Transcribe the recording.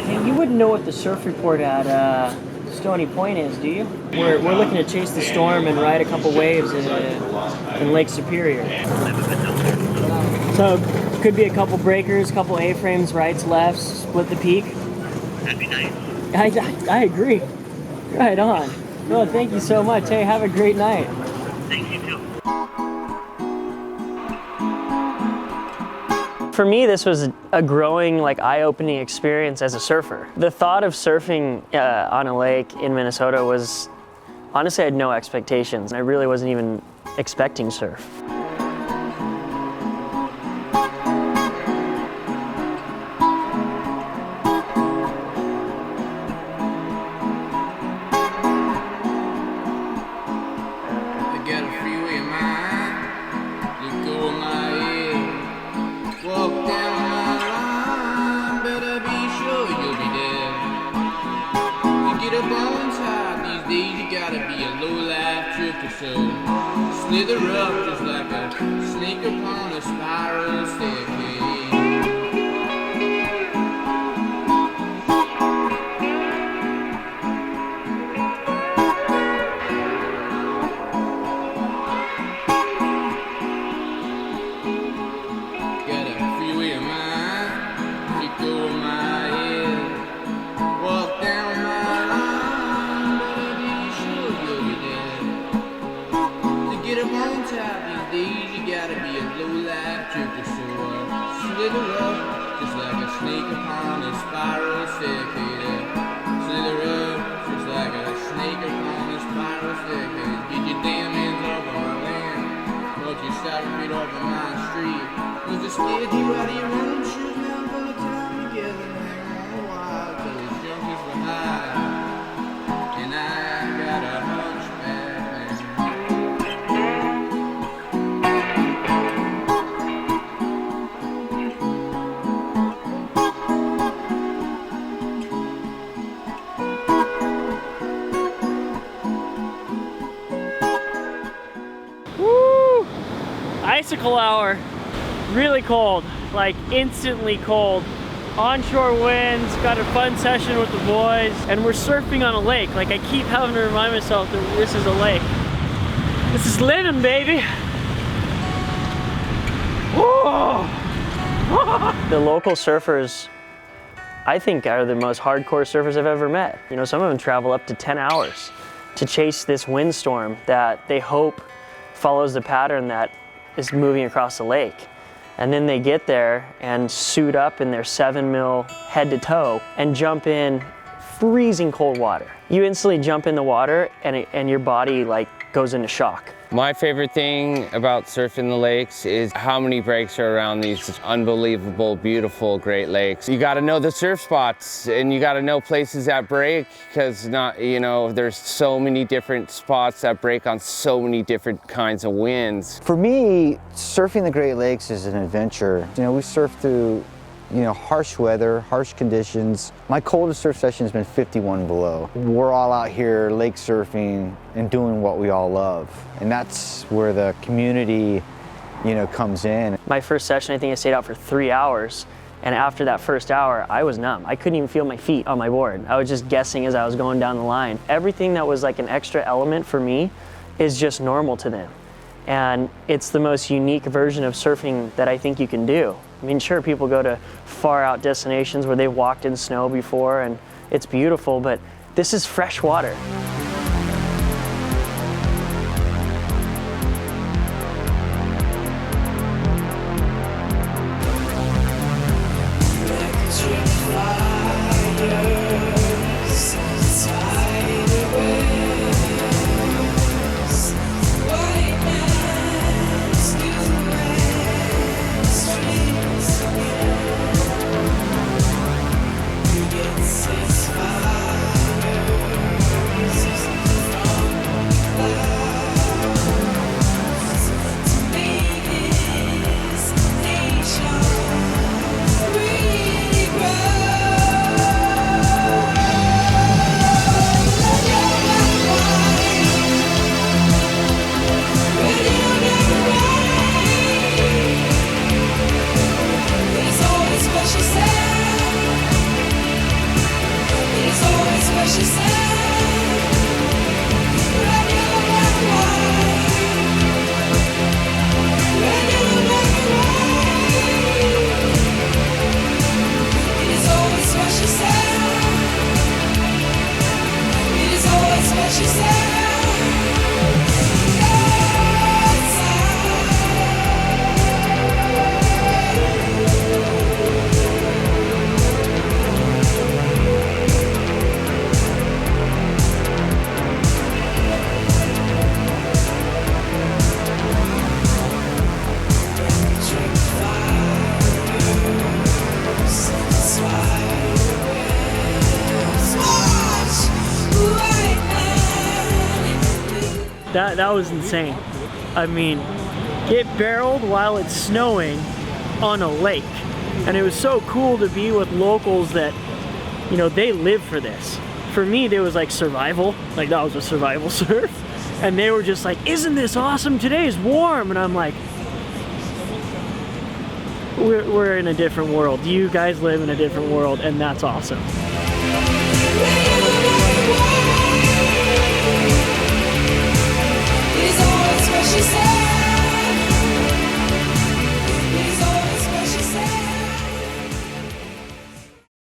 Hey, you wouldn't know what the surf report at Stony Point is, do you? We're looking to chase the storm and ride a couple waves in Lake Superior. So could be a couple breakers, couple A-frames, rights, lefts, split the peak. That'd be nice. I agree. Right on. Well, thank you so much. Hey, have a great night. Thanks, you too. For me, this was a growing, eye-opening experience as a surfer. The thought of surfing on a lake in Minnesota was, honestly, I had no expectations. I really wasn't even expecting surf. Slither up just like a snake upon a spiral staircase. Got a freeway of mine, kick over my head, walk down my line, better be sure you'll be there. To get up on top these days, you gotta be a low-life jerker, so slither up just like a snake upon a spiral staircase. Slither up just like a snake upon a spiral staircase. Get your damn hands off of my land, but you start right off of my street. Was it scared you out of your own shoes? Now I'm gonna tie together and hang on a while till the junk is behind, and I got a hunchback man. Woo! Icicle hour. Really cold, like instantly cold. Onshore winds, got a fun session with the boys, and we're surfing on a lake. Like, I keep having to remind myself that this is a lake. This is living, baby. Whoa! The local surfers, I think, are the most hardcore surfers I've ever met. You know, some of them travel up to 10 hours to chase this windstorm that they hope follows the pattern that is moving across the lake. And then they get there and suit up in their 7 mil head to toe and jump in freezing cold water. You instantly jump in the water and your body goes into shock. My favorite thing about surfing the lakes is how many breaks are around these unbelievable, beautiful Great Lakes. You gotta know the surf spots and you gotta know places that break, because there's so many different spots that break on so many different kinds of winds. For me, surfing the Great Lakes is an adventure. We surf through harsh weather, harsh conditions. My coldest surf session has been 51 below. We're all out here lake surfing and doing what we all love. And that's where the community, comes in. My first session, I think I stayed out for 3 hours. And after that first hour, I was numb. I couldn't even feel my feet on my board. I was just guessing as I was going down the line. Everything that was like an extra element for me is just normal to them. And it's the most unique version of surfing that I think you can do. I mean, sure, people go to far out destinations where they've walked in snow before and it's beautiful, but this is fresh water. that was insane. I mean, get barreled while it's snowing on a lake. And it was so cool to be with locals that, you know, they live for this. For me, there was like survival, like that was a survival surf. And they were just like, isn't this awesome? Today is warm. And I'm like, we're in a different world. You guys live in a different world, and that's awesome.